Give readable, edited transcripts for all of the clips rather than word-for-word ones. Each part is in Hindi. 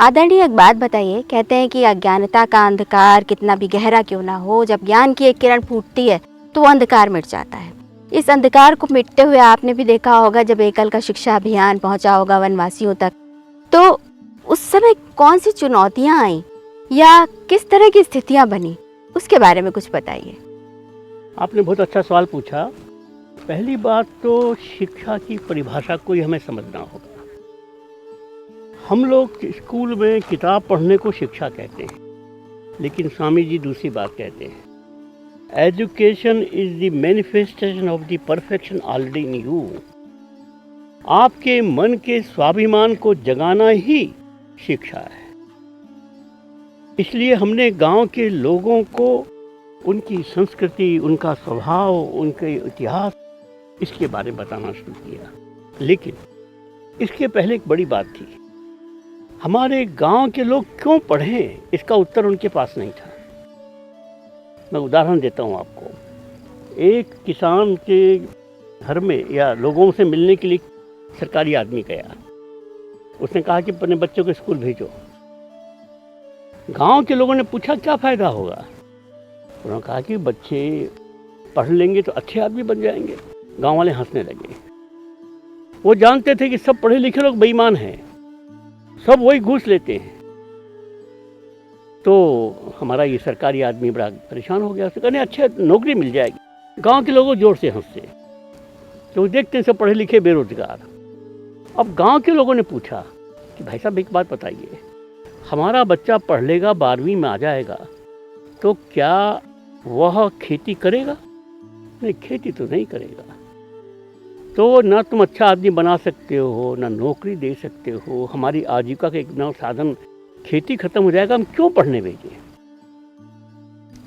आदरणीय, एक बात बताइए, कहते हैं कि अज्ञानता का अंधकार कितना भी गहरा क्यों ना हो, जब ज्ञान की एक किरण फूटती है तो वो अंधकार मिट जाता है। इस अंधकार को मिटते हुए आपने भी देखा होगा जब एकल का शिक्षा अभियान पहुंचा होगा वनवासियों तक, तो उस समय कौन सी चुनौतियां आई या किस तरह की स्थितियां बनी, उसके बारे में कुछ बताइए। आपने बहुत अच्छा सवाल पूछा। पहली बात तो शिक्षा की परिभाषा को ही हमें समझना होगा। हम लोग स्कूल में किताब पढ़ने को शिक्षा कहते हैं, लेकिन स्वामी जी दूसरी बात कहते हैं। Education is the manifestation of the perfection already in you. आपके मन के स्वाभिमान को जगाना ही शिक्षा है। इसलिए हमने गांव के लोगों को उनकी संस्कृति, उनका स्वभाव, उनके इतिहास, इसके बारे में बताना शुरू किया। लेकिन इसके पहले एक बड़ी बात थी, हमारे गांव के लोग क्यों पढ़ें, इसका उत्तर उनके पास नहीं था। मैं उदाहरण देता हूं आपको। एक किसान के घर में या लोगों से मिलने के लिए सरकारी आदमी गया। उसने कहा कि अपने बच्चों को स्कूल भेजो। गांव के लोगों ने पूछा क्या फायदा होगा। उन्होंने कहा कि बच्चे पढ़ लेंगे तो अच्छे आदमी बन जाएंगे। गांव वाले हंसने लगे। वो जानते थे कि सब पढ़े लिखे लोग बेईमान हैं, सब वही घूस लेते हैं। तो हमारा ये सरकारी आदमी बड़ा परेशान हो गया। उसने कहा नहीं, अच्छे नौकरी मिल जाएगी। गांव के लोग जोर से हंसते, तो देखते हैं सब पढ़े लिखे बेरोजगार। अब गांव के लोगों ने पूछा कि भाई साहब एक बात बताइए, हमारा बच्चा पढ़ लेगा, 12वीं में आ जाएगा, तो क्या वह खेती करेगा? नहीं, खेती तो नहीं करेगा। तो ना तुम अच्छा आदमी बना सकते हो, ना नौकरी दे सकते हो। हमारी आजीविका का एक नया साधन खेती खत्म हो जाएगा, हम क्यों पढ़ने भेजें?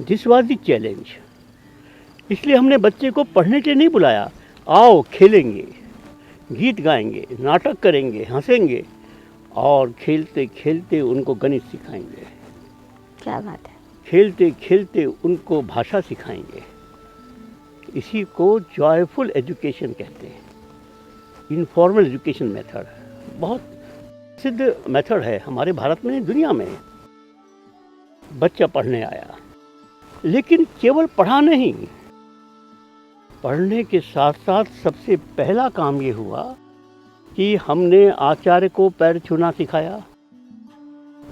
This was the challenge. इसलिए हमने बच्चे को पढ़ने के लिए नहीं बुलाया। आओ खेलेंगे, गीत गाएंगे, नाटक करेंगे, हंसेंगे और खेलते खेलते उनको गणित सिखाएंगे। क्या बात है। खेलते खेलते उनको भाषा सिखाएंगे। इसी को जॉयफुल एजुकेशन कहते हैं। इनफॉर्मल एजुकेशन मेथड बहुत सिद्ध मेथड है हमारे भारत में, दुनिया में। बच्चा पढ़ने आया, लेकिन केवल पढ़ा नहीं, पढ़ने के साथ साथ सबसे पहला काम ये हुआ कि हमने आचार्य को पैर छूना सिखाया।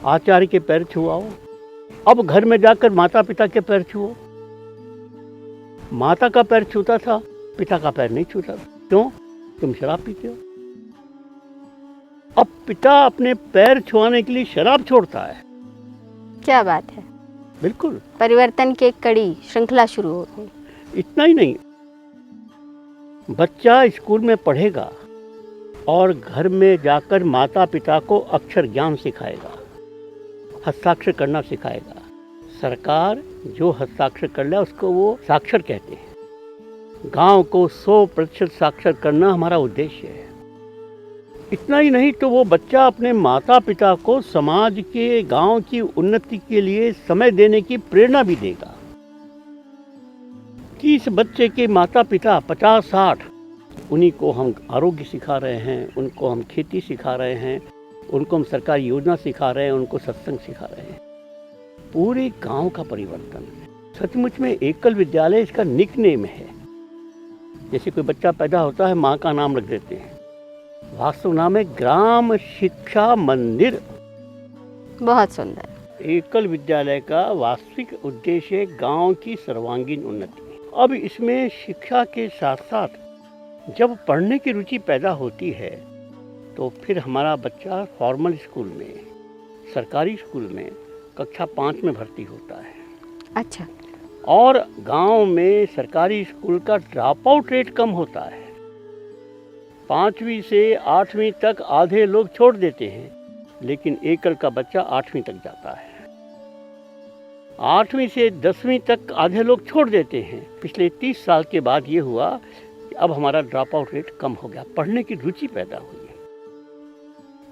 आचार्य के पैर छुआओ। अब घर में जाकर माता पिता के पैर छुओ। माता का पैर छूता था, पिता का पैर नहीं छूता। क्यों? तुम शराब पीते हो। अब पिता अपने पैर छुआने के लिए शराब छोड़ता है। क्या बात है। बिल्कुल, परिवर्तन की एक कड़ी श्रृंखला शुरू हो गई। इतना ही नहीं, बच्चा स्कूल में पढ़ेगा और घर में जाकर माता पिता को अक्षर ज्ञान सिखाएगा, हस्ताक्षर करना सिखाएगा। सरकार जो हस्ताक्षर कर ले उसको वो साक्षर कहते हैं। गांव को 100% साक्षर करना हमारा उद्देश्य है। इतना ही नहीं तो वो बच्चा अपने माता पिता को समाज के, गांव की उन्नति के लिए समय देने की प्रेरणा भी देगा। कि इस बच्चे के माता पिता 50-60, उन्हीं को हम आरोग्य सिखा रहे हैं, उनको हम खेती सिखा रहे हैं, उनको हम सरकारी योजना सिखा रहे हैं, उनको सत्संग सिखा रहे हैं। पूरे गांव का परिवर्तन। सचमुच में एकल विद्यालय इसका निकनेम है। जैसे कोई बच्चा पैदा होता है, माँ का नाम रख देते हैं, वास्तव नाम है ग्राम शिक्षा मंदिर। बहुत सुंदर। एकल विद्यालय का वास्तविक उद्देश्य है गांव की सर्वांगीण उन्नति। अब इसमें शिक्षा के साथ साथ जब पढ़ने की रुचि पैदा होती है तो फिर हमारा बच्चा फॉर्मल स्कूल में, सरकारी स्कूल में कक्षा 5 में भर्ती होता है। अच्छा। और गांव में सरकारी स्कूल का ड्रॉप आउट रेट कम होता है। 5वीं से 8वीं तक आधे लोग छोड़ देते हैं, लेकिन एकल का बच्चा 8वीं तक जाता है। 8वीं से 10वीं तक आधे लोग छोड़ देते हैं। पिछले 30 साल के बाद ये हुआ कि अब हमारा ड्रॉप आउट रेट कम हो गया, पढ़ने की रुचि पैदा हुई है।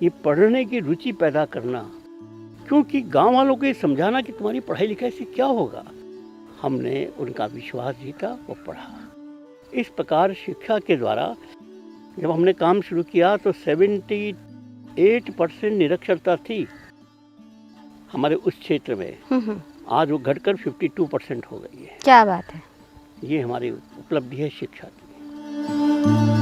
ये पढ़ने की रुचि पैदा करना, क्योंकि गांव वालों को ये समझाना कि तुम्हारी पढ़ाई लिखाई से क्या होगा, हमने उनका विश्वास जीता, वो पढ़ा। इस प्रकार शिक्षा के द्वारा जब हमने काम शुरू किया तो 78% निरक्षरता थी हमारे उस क्षेत्र में आज वो घटकर 52% हो गई है। क्या बात है। ये हमारी उपलब्धि है शिक्षा की।